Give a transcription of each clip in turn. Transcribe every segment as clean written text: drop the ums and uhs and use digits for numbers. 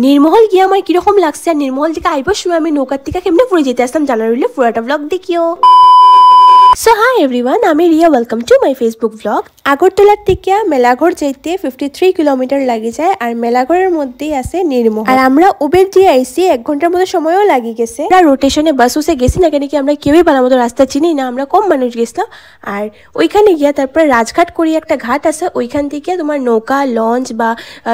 নির্মহল গিয়ে আমার কিরকম লাগছে আর নির্মহল থেকে আইবার সময় আমি নৌকার থেকে কেমনে পড়ে যেতে আসতাম জানার হইলে পুরোটা ব্লগ দেখিও। সো হাই এভরিওয়ান, আমি Riya, welcome to my Facebook blog. আগরতলার থেকে মেলাঘর যাইতে 53 কিলোমিটার লাগে যায় আর মেলাঘরের মধ্যেই আছে নির্মহল। আর আমরা উবের দিয়ে আইসি 1 ঘন্টার মতো সময়ও লাগে গেছে। আমরা রোটেশনে বাসে গেছি না কেন কি আমরা কেউই ভালো মতো রাস্তা চিনি না, আমরা কম মানুষ গেছিলাম। আর ওইখানে গিয়া তারপরে রাজঘাট করি একটা ঘাট আছে, ওইখান থেকে তোমার নৌকা, লঞ্চ বা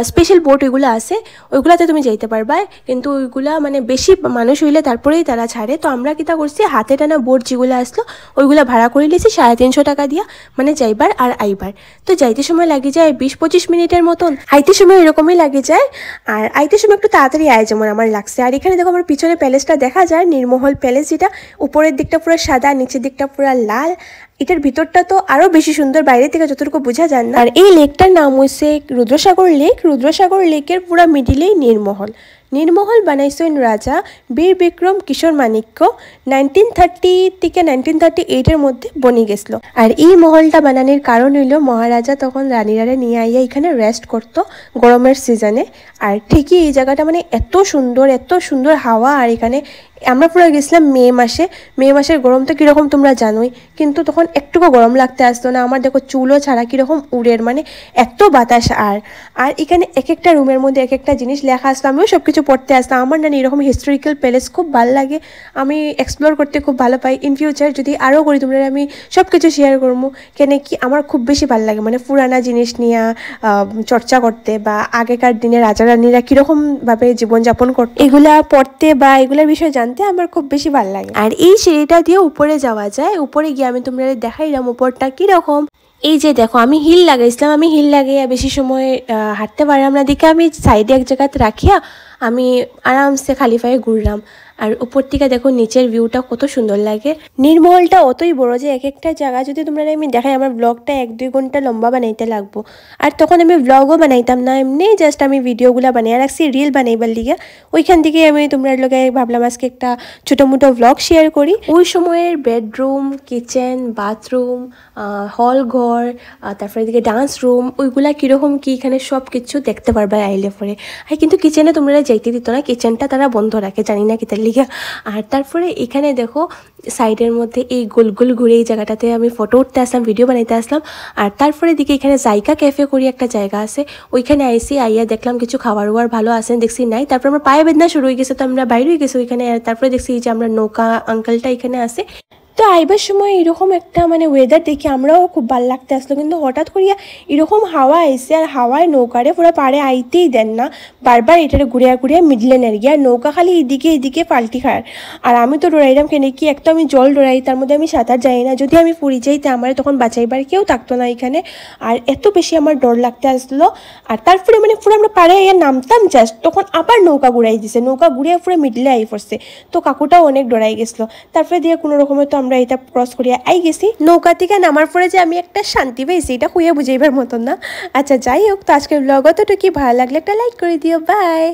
স্পেশাল বোট ওইগুলো আছে, ওইগুলাতে তুমি যাইতে পারবা। কিন্তু ওইগুলা মানে বেশি মানুষ হইলে তারপরেই তারা ছাড়ে। তো আমরা কিতা করছি, হাতে টানা বোট যেগুলো আসলো ওইগুলা ভাড়া করে নিয়েছি 350 টাকা দিয়া, মানে যাইবার আর আইবার। তো যাইতে সময় লাগে যায় 20-25 মিনিটের মতন, আইতে সময় এরকমই লাগে যায়। আর আইতে সময় একটু তাড়াতাড়ি আয় যেমন আমার লাগছে। আর এখানে দেখো আমার পিছনে প্যালেসটা দেখা যায়, নির্মহল প্যালেস, যেটা উপরের দিকটা পুরো সাদা, নিচের দিকটা পুরো লাল। এটার ভিতরটা তো আরো বেশি সুন্দর, বাইরে থেকে যতটুকু বোঝা যায় না। আর এই লেকটার নাম হচ্ছে রুদ্রসাগর লেক। রুদ্রসাগর লেকের পুরো মিডিলেই নির্মহল। নির্মহল বানাইছেন রাজা বীর বিক্রম কিশোর মাণিক্য 1930 থেকে 1938 মধ্যে বনি গেছিল। আর এই মহলটা বানানোর কারণ হইল মহারাজা তখন রানীরারে নিয়ে আইয়া এখানে রেস্ট করতো গরমের সিজনে। আর ঠিকই এই জায়গাটা মানে এত সুন্দর হাওয়া। আর এখানে আমরা পুরো গেছিলাম মে মাসের গরম তো কীরকম তোমরা জানোই, কিন্তু তখন একটুকু গরম লাগতে আসতো না। আমার দেখো চুলও ছাড়া কীরকম উড়ের, মানে এত বাতাস। আর এখানে এক একটা রুমের মধ্যে এক একটা জিনিস লেখা আসতো, আমিও সব কিছু পড়তে আসতাম। আমার না এরকম হিস্টোরিক্যাল প্যালেস খুব ভালো লাগে, আমি এক্সপ্লোর করতে খুব ভালো পাই। ইন ফিউচার যদি আরও করি তোমরা আমি সব কিছু শেয়ার করবো, কেন কি আমার খুব বেশি ভালো লাগে মানে পুরানা জিনিস নিয়ে চর্চা করতে, বা আগেকার দিনে রাজা রানীরা কীরকমভাবে জীবনযাপন করতো এগুলা পড়তে বা এগুলোর বিষয়ে জানতে আমার খুব বেশি ভালো লাগে। আর এই সিঁড়িটা দিয়ে উপরে যাওয়া যায়, উপরে গিয়ে আমি তোমরা দেখাইলাম উপরটা কিরকম। এই যে দেখো আমি হিল লাগাইছিলাম, আমি হিল লাগিয়ে বেশি সময় হাঁটতে পারলাম না দিকে আমি সাইডে এক জায়গাতে রাখিয়া আমি আরামসে খালি পায়ে ঘুরলাম। আর উপর থেকে দেখো নিচের ভিউটা কত সুন্দর লাগে। নির্মহলটা অতই বড় যে এক একটা জায়গা যদি তোমরা আমি দেখাই আমার ব্লগটা 1-2 ঘন্টা লম্বা বানাইতে লাগবো। আর তখন আমি ব্লগও বানাইতাম না, এমনি জাস্ট আমি ভিডিওগুলো বানিয়ে রাখছি রিল বানাইবার লিগে। ওইখান থেকে আমি তোমরা লোকে ভাবলাম আজকে একটা ছোটো মোটো ব্লগ শেয়ার করি। ওই সময়ের বেডরুম, কিচেন, বাথরুম, হল ঘর, তারপরে এদিকে ডান্স রুম, ওইগুলা কীরকম কি এখানে সব কিছু দেখতে পারবা আইলে পরে। আর কিন্তু কিচেনে তোমরা যাইতে দিত না, কিচেনটা তারা বন্ধ রাখে, জানি না কি তার লিগা। আর তারপরে এখানে দেখো সাইডের মধ্যে এই গোল গোল ঘুরে এই জায়গাটাতে আমি ফটো উঠতে আসলাম, ভিডিও বানাইতে আসলাম। আর তারপরে দিকে এখানে জায়গা ক্যাফে করি একটা জায়গা আছে, ওইখানে আইয়া দেখলাম কিছু খাবার ওয়ার ভালো আছে, দেখছি নাই। তারপর আমার পায়ে বেদনা শুরু হয়ে গেছে, তো আমরা বাইরে হয়ে গেছি ওইখানে। আর তারপরে দেখছি যে আমরা নৌকা আঙ্কেলটা এখানে আছে। তো আইবার সময় এরকম একটা মানে ওয়েদার দেখে আমরাও খুব ভালো লাগতে আসলো, কিন্তু হঠাৎ করিয়া এরকম হাওয়া আইসে আর হাওয়ায় নৌকারে পুরো পাড়ে আইতেই দেন না, বারবার এটারে ঘুরিয়া মিডলে নেয় গিয়ে। আর নৌকা খালি এদিকে পাল্টি খায়। আর আমি তো ডরাইলাম কেন কি, একটা আমি জল ডরাই, তার মধ্যে আমি সাঁতার যাই না, যদি আমি পুরি যাইতে আমার তখন বাঁচাইবার কেউ থাকতো না এখানে। আর এত বেশি আমার ডর লাগতে আসলো। আর তারপরে মানে পুরো আমরা পাড়ে আইয়া নামতাম জাস্ট, তখন আবার নৌকা ঘুরাই দিছে, নৌকা ঘুরিয়ে পুরো মিডলে আই পড়ছে। তো কাকুটাও অনেক ডরাই গেছিলো। তারপরে দিয়ে কোনো রকমের তো আমরা এটা ক্রস করিয়া আই গেছি। নৌকা থেকে নামার পরে যে আমি একটা শান্তি পেয়েছি এটা খুঁয়ে বুঝাইবার মতন না। আচ্ছা যাই হোক, তো আজকের ব্লগ অতটুকু, ভালো লাগলে একটা লাইক করে দিও। বাই।